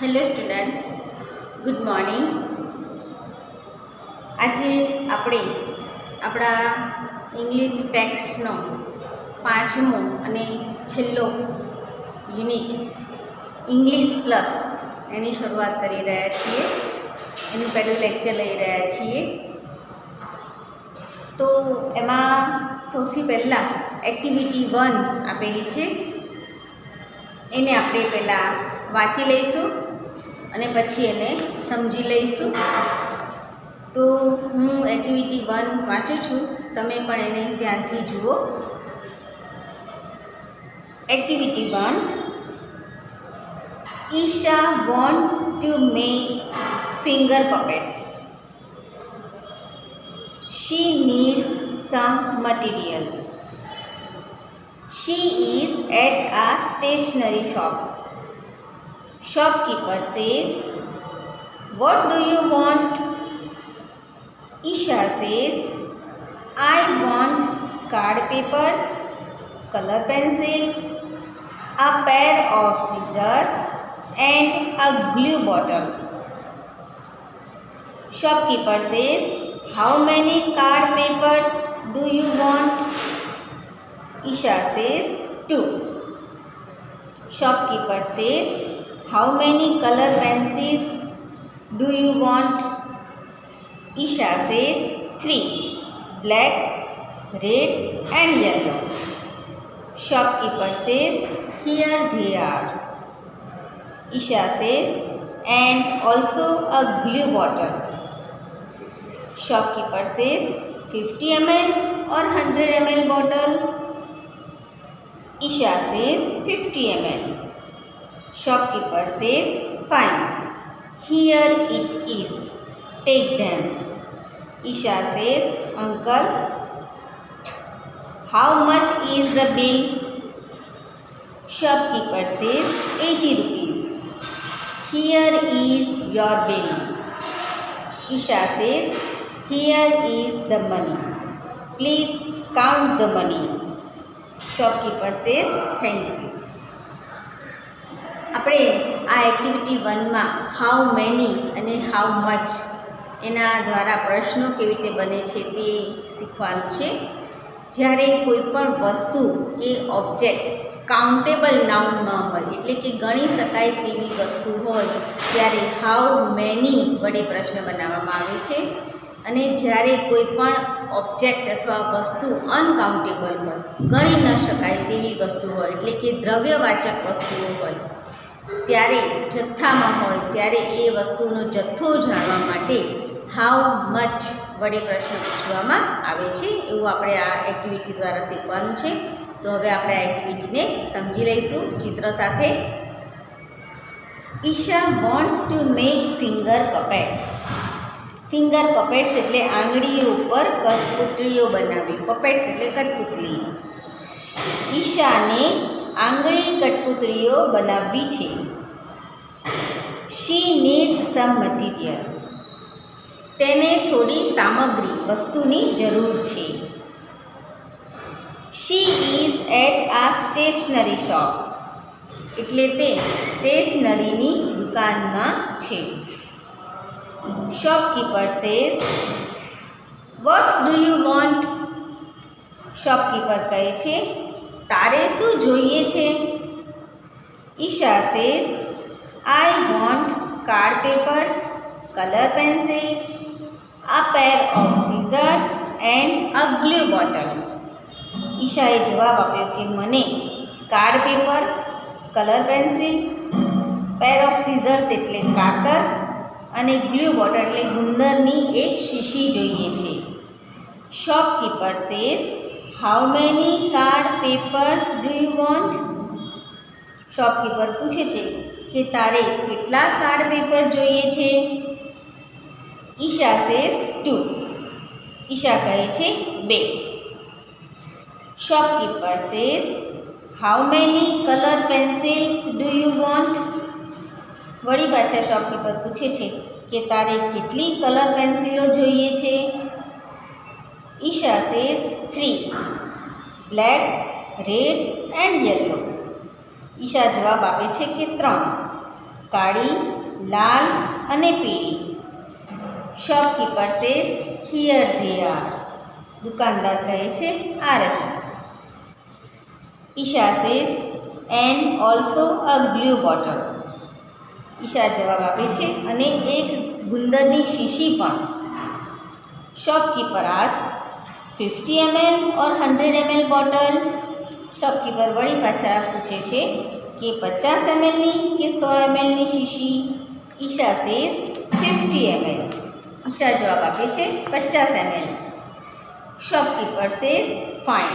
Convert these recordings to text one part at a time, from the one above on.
Hello students, good morning. આજે આપણે આપણા ઇંગ્લિશ ટેક્સ્ટનો પાંચમો અને છેલ્લો યુનિટ ઇંગ્લિશ પ્લસ એની શરૂઆત કરી રહ્યા છીએ. એનું પહેલું લેક્ચર લઈ રહ્યા છીએ. તો એમાં સૌથી પહેલાં એક્ટિવિટી 1 આપેલી છે, એને આપણે પહેલાં વાંચી લઈશું અને પછી એને સમજી લઈશું. તો હું એક્ટિવિટી 1 વાંચું છું, તમે પણ એને ધ્યાનથી જુઓ. Activity 1. Isha wants to make finger puppets. She needs some material. She is at a stationery shop. Shopkeeper says, "What do you want?" Isha says, "I want card papers, color pencils, a pair of scissors and a glue bottle." Shopkeeper says, "How many card papers do you want?" Isha says, 2. Shopkeeper says, "How many color pencils do you want?" Isha says, 3. Black, red and yellow. Shopkeeper says, "Here they are." Isha says, "And also a glue bottle." Shopkeeper says, 50 ml or 100 ml bottle? Isha says, 50 ml. Shopkeeper says, "Fine, here it is. Take them." Isha says, "Uncle, how much is the bill?" Shopkeeper says, 80 rupees. "Here is your bill." Isha says, "Here is the money. Please count the money." Shopkeeper says, "Thank you." આપણે આ activity 1માં how many અને how much એના દ્વારા પ્રશ્નો કેવી રીતે બને છે તે શીખવાનું છે. જ્યારે કોઈ પણ વસ્તુ કે ઓબ્જેક્ટ કાઉન્ટેબલ નાઉન ન હોય, એટલે કે ગણી શકાય તેવી વસ્તુ હોય, ત્યારે હાઉ મેની વડે પ્રશ્ન બનાવવામાં આવે છે. અને જ્યારે કોઈ પણ ઓબ્જેક્ટ અથવા વસ્તુ અનકાઉન્ટેબલ હોય, ગણી ન શકાય તેવી વસ્તુ હોય, એટલે કે દ્રવ્યવાચક વસ્તુઓ હોય, ત્યારે જથ્થામાં હોય, ત્યારે એ વસ્તુનો જથ્થો જાણવા માટે હાઉ મચ વડે પ્રશ્ન પૂછવામાં આવે છે. એવું આપણે આ એક્ટિવિટી દ્વારા શીખવાનું છે. તો હવે આપણે આ એક્ટિવિટીને સમજી લઈશું ચિત્ર સાથે. Isha wants to make finger puppets. Finger puppets એટલે આંગળીઓ ઉપર કઠપૂતળીઓ બનાવવી. પપેટ્સ એટલે કઠપૂતળી. ઈશાને આંગળી કઠપૂતળીઓ બનાવવી છે. શી નીડ્સ સમ મટીરિયલ. તેને થોડી સામગ્રી, વસ્તુની જરૂર છે. શી ઇઝ એટ આ સ્ટેશનરી શોપ. એટલે તે સ્ટેશનરીની દુકાનમાં છે. Shopkeeper says, "what do you want?" Shopkeeper કહે છે, "તારે શું જોઈએ છે?" Isha says, "I want card papers, colour pencils, a pair of scissors and a glue bottle." ઈશાએ જવાબ આપ્યો કે મને card paper, colour pencil, pair of scissors એટલે કાતર અને ગ્લુ બોટલ એટલે ગુંદરની એક શીશી જોઈએ છે. Shopkeeper says, "how many card papers do you want?" Shopkeeper પૂછે છે કે તારે કેટલા કાર્ડ પેપર જોઈએ છે. ઈશા સેઝ, 2. ઈશા કહે છે 2. Shopkeeper says, "how many colour pencils do you want?" વળી પાછા શોપકીપર પૂછે છે કે તારે કેટલી કલર પેન્સિલો જોઈએ છે. Isha says, 3. Black, red and yellow. Isha જવાબ આપે છે કે 3. કાળી, લાલ અને પીળી. Shopkeeper says here they are. દુકાનદાર કહે છે આ રહી. Isha says and also a glue bottle. Isha જવાબ આપે છે અને એક ગુંદરની શીશી પણ. શોપકીપર આસ્ક 50 ml ઓર 100 ml બોટલ. શોપકીપર વળી પાછા પૂછે છે કે 50 mlની કે 100 mlની શીશી. Isha says 50 ml. ઈશા જવાબ આપે છે 50 ml. Shopkeeper says fine.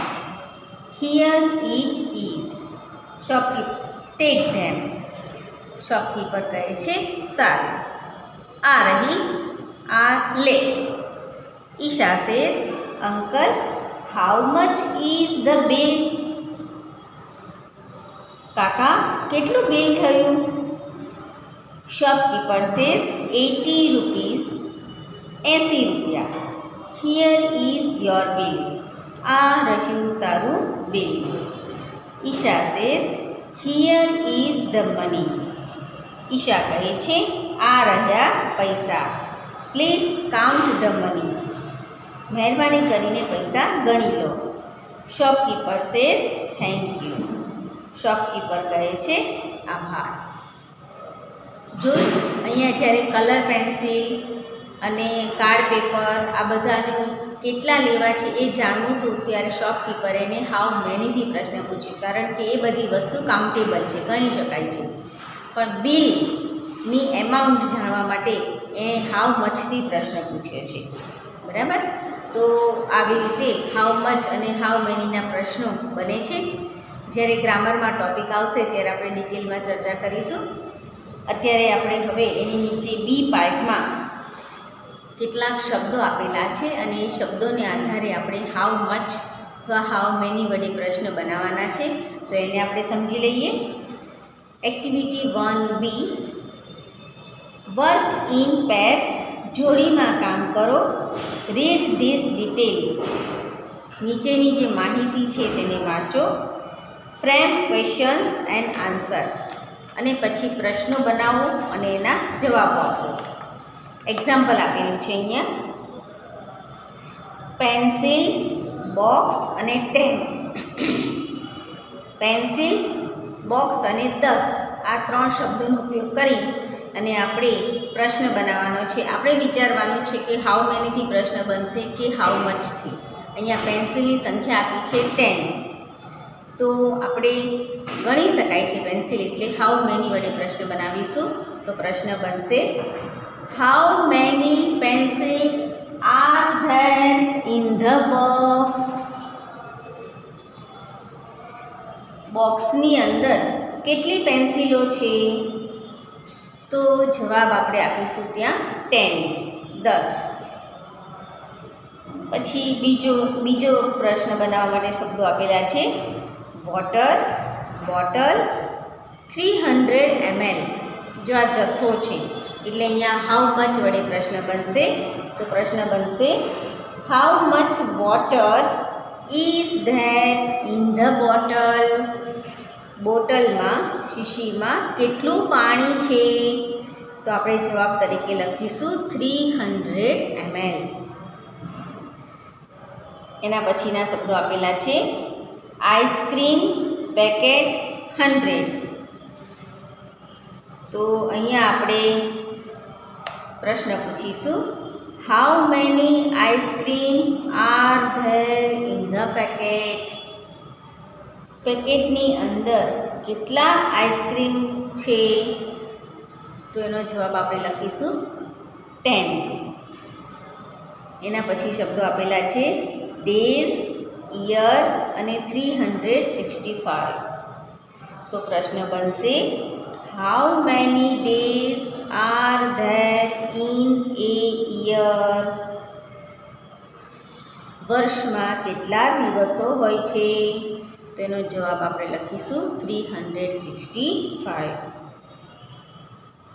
Here it is. Shopkeeper tech them. Shopkeeper કહે છે સારું. આ રહી, આ લે. Isha says uncle how much is the bill. કાકા કેટલું બિલ થયું? Shopkeeper says 80 rupees. 80 રૂપિયા. Here is your bill. આ રહ્યું તારું bill. Isha says here is the money. Isha કહે છે આ રહ્યા પૈસા. Please count the money. મહેરબાની કરીને પૈસા ગણી લો. Shopkeeper says thank you. Shopkeeper કહે છે આભાર. જો અહીંયા જ્યારે કલર પેન્સિલ અને કાર્ડ પેપર આ બધાનું કેટલા લેવા છે એ જાણવું હતું ત્યારે શોપકીપરે એને હાઉ મેનીથી પ્રશ્ન પૂછ્યો, કારણ કે એ બધી વસ્તુ કાઉન્ટેબલ છે, ગણી શકાય છે. પણ બિલની એમાઉન્ટ જાણવા માટે એણે હાઉ મચથી પ્રશ્ન પૂછ્યો છે. બરાબર? તો આવી રીતે હાઉ મચ અને હાઉ મેનીના પ્રશ્નો બને છે. જ્યારે ગ્રામરમાં ટૉપિક આવશે ત્યારે આપણે ડિટેલમાં ચર્ચા કરીશું. અત્યારે આપણે હવે એની નીચે બી પાર્ટમાં કેટલાક શબ્દો આપેલા છે અને એ શબ્દોને આધારે આપણે હાઉ મચ અથવા હાઉ મેની વડે પ્રશ્ન બનાવવાના છે. તો એને આપણે સમજી લઈએ. Activity 1B, work in pairs. જોડીમાં કામ કરો. Read this details. નીચેની જે માહિતી છે તેને વાંચો. Frame questions and answers. અને પછી પ્રશ્નો બનાવો અને એના જવાબો આપો. એક્ઝામ્પલ આપેલું છે અહીંયા. પેન્સિલ્સ, બોક્સ અને 10. પેન્સિલ્સ, બોક્સ અને 10 આ 3 શબ્દોનો ઉપયોગ કરી અને આપણે પ્રશ્ન બનાવવાનો છે. આપણે વિચારવાનું છે કે હાઉ મેનીથી પ્રશ્ન બનશે કે હાઉ મચથી. અહીંયા પેન્સિલની સંખ્યા આપી છે 10. તો આપણે ગણી શકાય છે પેન્સિલ, એટલે હાઉ મેની વડે પ્રશ્ન બનાવીશું. તો પ્રશ્ન બનશે how many pencils R there in the box. બોક્સની અંદર કેટલી પેન્સિલો છે? તો જવાબ આપણે આપીશું ત્યાં 10. પછી બીજો પ્રશ્ન બનાવવા માટે શબ્દો આપેલા છે. Water, bottle, 300 ml. જો આ જથ્થો છે એટલે અહીંયા હાઉ મચ વડે પ્રશ્ન બનશે. તો પ્રશ્ન બનશે how much water is there in the bottle. બોટલમાં, શીશીમાં કેટલું પાણી છે? તો આપણે જવાબ તરીકે લખીશું 300 ml. એના પછીના શબ્દો આપેલા છે. Ice cream packet 100. તો અહીંયા આપણે પ્રશ્ન પૂછીશું how many ice creams are there in the packet. પેકેટની અંદર કેટલા આઈસ્ક્રીમ છે? તો એનો જવાબ આપણે લખીશું 10. એના પછી શબ્દો આપેલા છે. ડેઝ, યર અને 365. તો પ્રશ્ન બનશે how many days R there in A year. વર્ષમાં કેટલા દિવસો હોય છે? તેનો જવાબ આપણે લખીશું 365.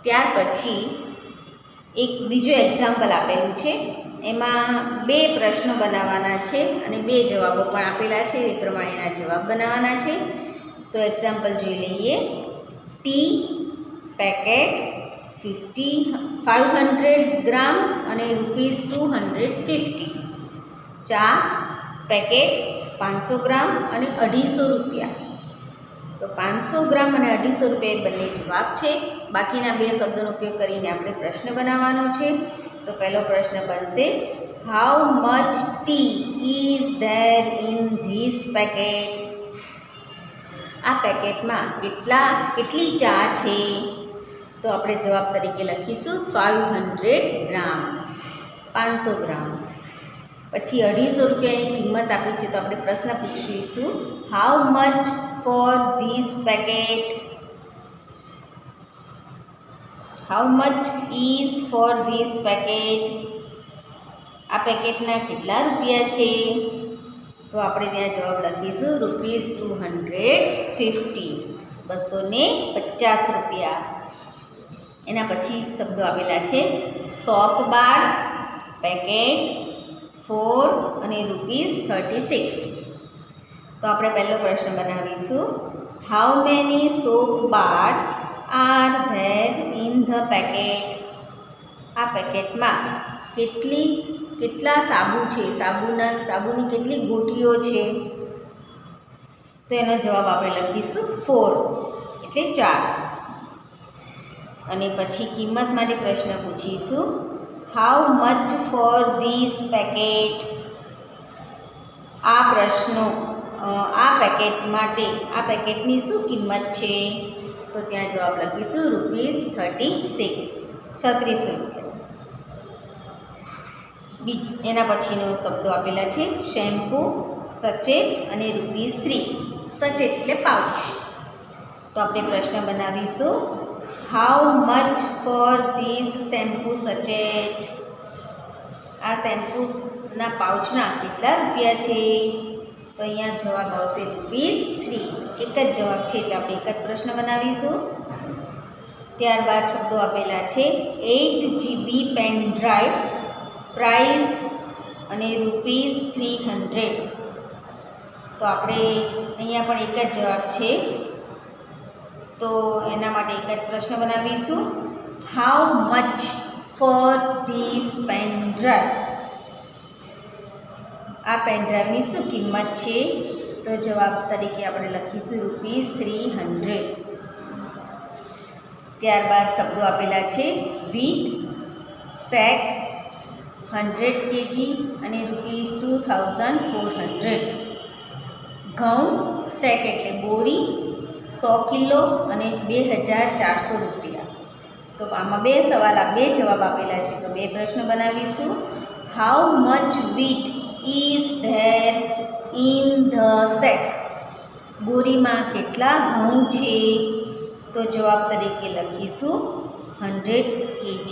ત્યાર પછી એક બીજો એક્ઝામ્પલ આપેલું છે. એમાં 2 પ્રશ્નો બનાવવાના છે અને 2 જવાબો પણ આપેલા છે. એ પ્રમાણે એના જવાબ બનાવવાના છે. તો એક્ઝામ્પલ જોઈ લઈએ. ટી પેકેટ 500 ગ્રામ્સ અને ₹250. ચા પેકેટ 500 ગ્રામ અને 250 રૂપિયા. તો 500 ગ્રામ અને 250 રૂપિયા એ બંને જવાબ છે. બાકીના બે શબ્દોનો ઉપયોગ કરીને આપણે પ્રશ્ન બનાવવાનો છે. તો પહેલો પ્રશ્ન બનશે, how much T is there in this packet? આ પેકેટમાં કેટલી ચા છે? તો આપણે જવાબ તરીકે લખીશું 500 ગ્રામ્સ, 500 ગ્રામ. પછી 250 રૂપિયાની કિંમત આપી છે, તો આપણે પ્રશ્ન પૂછીશું, how much for this packet? How much is for this packet? આ પેકેટના કેટલા રૂપિયા છે? તો આપણે ત્યાં જવાબ લખીશું ₹250, 250 રૂપિયા. એના પછી શબ્દો આપેલા છે, સોપ બાર્સ પેકેટ 4 અને ₹36. તો આપણે પહેલો પ્રશ્ન બનાવીશું, how many soap bars are there in the packet? આ પેકેટમાં કેટલા સાબુ છે? સાબુની કેટલી ગોટીઓ છે? તો એનો જવાબ આપણે લખીશું 4, એટલે 4. અને પછી કિંમત માટે પ્રશ્ન પૂછીશું, how much for this packet? આ પેકેટ માટે આ પેકેટની શું કિંમત છે? તો ત્યાં જવાબ લખીશું ₹36. એના પછીનો શબ્દો આપેલા છે, શેમ્પૂ સચેટ અને ₹3. સચેટ એટલે પાઉચ. તો આપણે પ્રશ્ન બનાવીશું, how much for this shampoo sachet? આ શેમ્પૂના પાઉચના કેટલા રૂપિયા છે? તો અહીંયા જવાબ આવશે ₹3. એક જ જવાબ છે, એટલે આપણે એક જ પ્રશ્ન બનાવીશું. ત્યારબાદ શબ્દો આપેલા છે, 8 GB પેન ડ્રાઈવ પ્રાઇસ અને ₹300. તો આપણે અહીંયા પણ એક જ જવાબ છે, તો એના માટે એક જ પ્રશ્ન બનાવીશું, how much for this pen drive? આ પેન ડ્રાઈવની શું કિંમત છે? તો જવાબ તરીકે આપણે લખીશું ₹300. ત્યારબાદ શબ્દો આપેલા છે, વીટ સેક 100 kg અને ₹2400. ઘઉં સેક એટલે બોરી 100 કિલો અને 2400 રૂપિયા. તો આમાં બે જવાબ આપેલા છે, તો બે પ્રશ્ન બનાવીશું, how much wheat is there in the sack? બોરીમાં કેટલા ઘઉં છે? તો જવાબ તરીકે લખીશું 100 kg,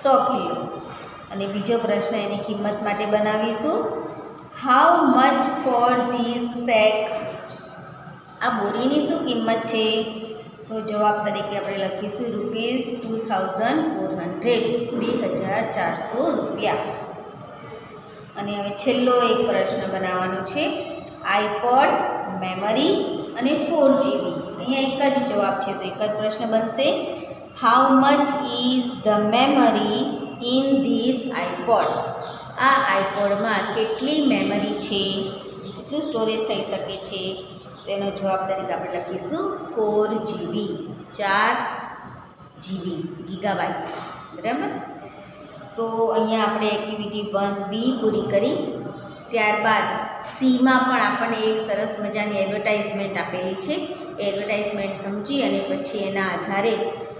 100 કિલો. અને બીજો પ્રશ્ન એની કિંમત માટે બનાવીશું, હાઉ મચ ફોર ધીસ સેક? આ બોરીની શું કિંમત છે? તો જવાબ તરીકે આપણે લખીશું ₹2400, 2400 રૂપિયા. અને હવે છેલ્લો એક પ્રશ્ન બનાવવાનો છે, આઈપોડ મેમરી અને 4 GB. અહીંયા એક જ જવાબ છે, તો એક જ પ્રશ્ન બનશે, how much is the memory in this iPod? આ આઈપોડમાં કેટલી મેમરી છે? કેટલું સ્ટોરેજ થઈ શકે છે? તેનો જવાબ તરીકે આપણે લખીશું 4 GB, 4 GB ગીગાબાઇટ. બરાબર. તો અહીંયા આપણે એક્ટિવિટી 1B પૂરી કરી. ત્યારબાદ સીમાં પણ આપણને એક સરસ મજાની એડવર્ટાઇઝમેન્ટ આપેલી છે. એ એડવર્ટાઇઝમેન્ટ સમજી અને પછી એના આધારે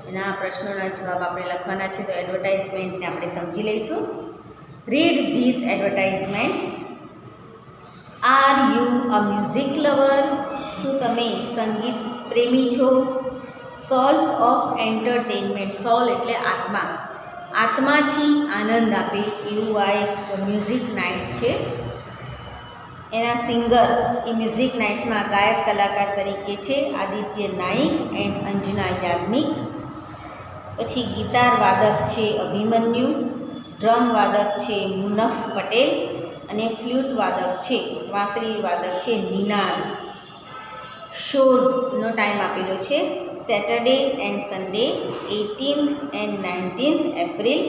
એના પ્રશ્નોના જવાબ આપણે લખવાના છે. તો એડવર્ટાઇઝમેન્ટને આપણે સમજી લઈશું. Read this advertisement. Are you a music lover? શું તમે સંગીત પ્રેમી છો? Souls of entertainment. સોલ એટલે આત્મા. આત્માથી આનંદ આપે એવું આ એક મ્યુઝિક નાઇટ છે. એના સિંગર એ મ્યુઝિક નાઇટમાં ગાયક કલાકાર તરીકે છે આદિત્ય નાઈક એન્ડ અંજના યાજ્ઞિક. પછી ગિટાર વાદક છે અભિમન્યુ, ડ્રમ વાદક છે મુનફ પટેલ અને ફ્લ્યુટ વાદક છે વાંસળી વાદક છે નિનાદ. શોઝનો ટાઈમ આપેલો છે. Saturday and Sunday 18th and 19th April.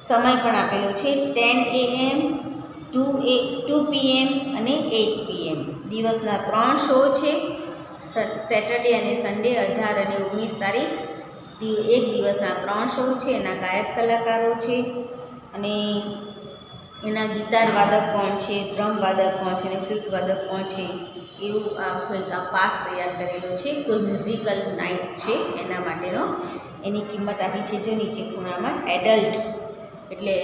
સમય પણ આપેલો છે 10 AM, 2 PM અને 8 PM. દિવસના 3 શો છે. સેટરડે અને સન્ડે 18 અને 19 તારીખ. એક દિવસના 3 શો છે. એના ગાયક કલાકારો છે અને એના ગિટાર વાદક કોણ છે, ડ્રમ વાદક કોણ છે અને ફ્લૂટ વાદક કોણ છે, એવું આખો એક પાસ તૈયાર કરેલો છે. કોઈ મ્યુઝિકલ નાઇટ છે એના માટેનો. એની કિંમત આપી છે જો નીચે ખૂણામાં. એડલ્ટ એટલે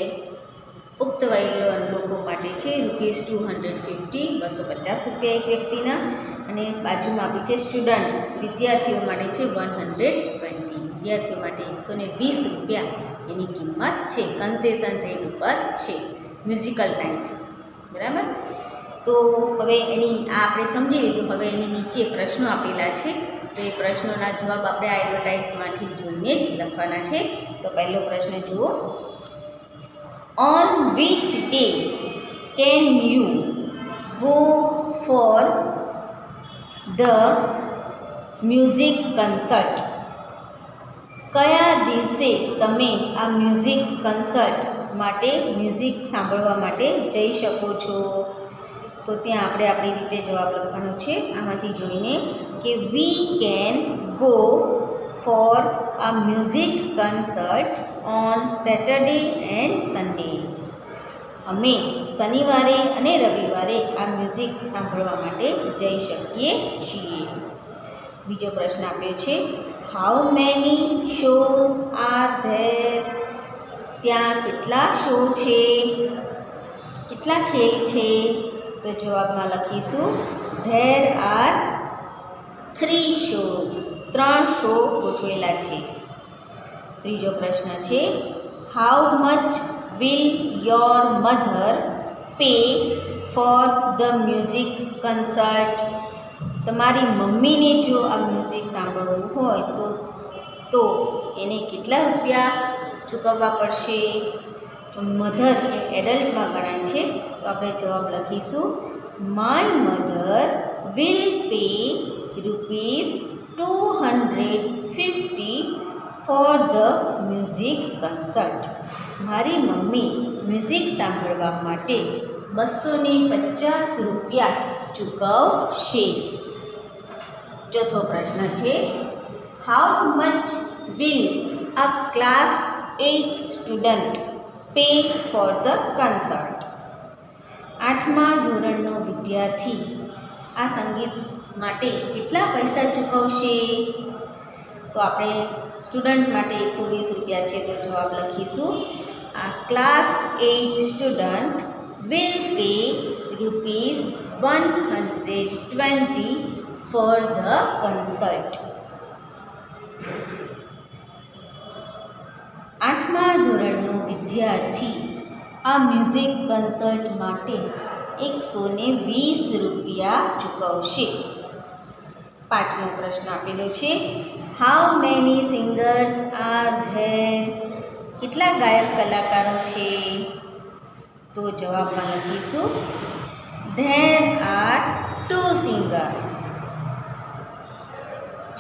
પુખ્ત વયના લોકો માટે છે ₹250, ₹250 એક વ્યક્તિના. અને બાજુમાં આપી છે સ્ટુડન્ટ્સ, વિદ્યાર્થીઓ માટે છે 120, વિદ્યાર્થીઓ માટે ₹120 એની કિંમત છે. કન્સેશન રેટ ઉપર છે મ્યુઝિકલ નાઇટ. બરાબર. તો હવે એની આ આપણે સમજી લીધું. હવે એની નીચે પ્રશ્નો આપેલા છે. તો એ પ્રશ્નોના જવાબ આપણે આ એડવર્ટાઇઝમાંથી જોઈને જ લખવાના છે. તો પહેલો પ્રશ્ન જુઓ. On which day can you go for the music concert? કયા દિવસે તમે આ મ્યુઝિક કન્સર્ટ માટે મ્યુઝિક સાંભળવા માટે જઈ શકો છો? તો ત્યાં આપણે આપણી રીતે જવાબ લખવાનો છે. આમાંથી જોઈને કે we can go for a music concert on Saturday and Sunday. અમે શનિવારે અને રવિવારે આ મ્યુઝિક સાંભળવા માટે જઈ શકીએ છીએ. બીજો પ્રશ્ન આપ્યો છે how many shows are there? ત્યાં કેટલા શો છે, કેટલા ખેલ છે? તો જવાબમાં લખીશું ધેર આર 3 શોઝ. 3 શો ગોઠવેલા છે. ત્રીજો પ્રશ્ન છે how much will your mother pay for the music concert? તમારી મમ્મીને જો આ મ્યુઝિક સાંભળવું હોય તો એને કેટલા રૂપિયા ચૂકવવા પડશે? તો મધર એ એડલ્ટમાં ગણાય છે. તો આપણે જવાબ લખીશું my mother will pay ₹250 for the music concert. મારી મમ્મી મ્યુઝિક સાંભળવા માટે ₹250 ચૂકવશે. ચોથો પ્રશ્ન છે how much will a class 8 student pay for the concert? 8મા ધોરણનો વિદ્યાર્થી આ સંગીત માટે કેટલા પૈસા ચૂકવશે? તો આપણે સ્ટુડન્ટ માટે ₹120 છે. તો જવાબ લખીશું a class 8 student will pay ₹120 for the concert. 8મા ધોરણનો વિદ્યાર્થી આ મ્યુઝિક કન્સર્ટ માટે ₹120 ચૂકવશે. 5મો પ્રશ્ન આપેલો છે how many singers are there? કેટલા ગાયક કલાકારો છે? તો જવાબમાં લખીશું ધેર આર 2 સિંગર્સ.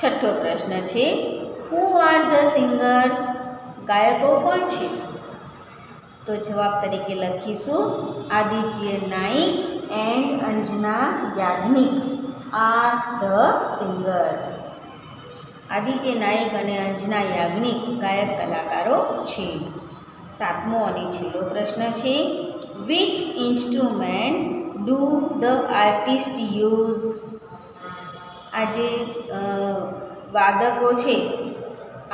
6થો પ્રશ્ન છે હુ આર ધ સિંગર્સ? ગાયકો કોણ છે? તો જવાબ તરીકે લખીશું Aditya Naik and Anjana Yagnik are the singers. Aditya Naik અને અંજના યાજ્ઞિક ગાયક કલાકારો છે. 7મો અને છેલ્લો પ્રશ્ન છે which instruments do the artist use? આ જે વાદકો છે,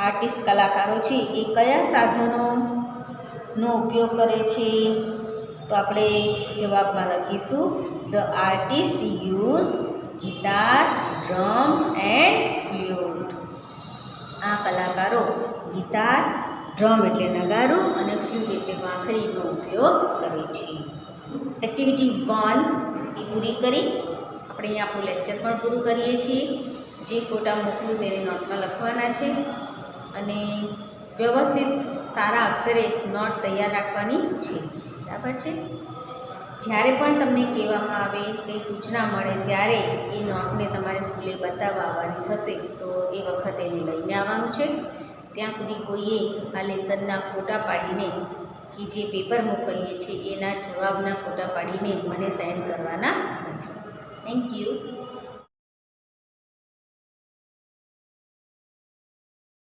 આર્ટિસ્ટ કલાકારો છે, એ કયા સાધનોનો ઉપયોગ કરે છે? તો આપણે જવાબમાં લખીશું the artist use guitar, drum and flute. આ કલાકારો ગિટાર, ડ્રમ એટલે નગારું અને ફ્લૂટ એટલે વાંસળીનો ઉપયોગ કરે છે. એક્ટિવિટી 1 એ પૂરી કરી. આપણે અહીંયા આપણું લેક્ચર પણ પૂરું કરીએ છીએ. જે ફોટા મોકલું તેને નોટમાં લખવાના છે અને વ્યવસ્થિત સારા અક્ષરે નોટ તૈયાર રાખવાની છે. બરાબર છે. જ્યારે પણ તમને કહેવામાં આવે કંઈ સૂચના મળે ત્યારે એ નોટને તમારે સ્કૂલે બતાવવા આવવાની થશે, તો એ વખતે એને લઈને આવવાનું છે. ત્યાં સુધી કોઈએ આ લેસનના ફોટા પાડીને કે જે પેપર મોકલીએ છીએ એના જવાબના ફોટા પાડીને મને સેન્ડ કરવાના નથી. Thank you.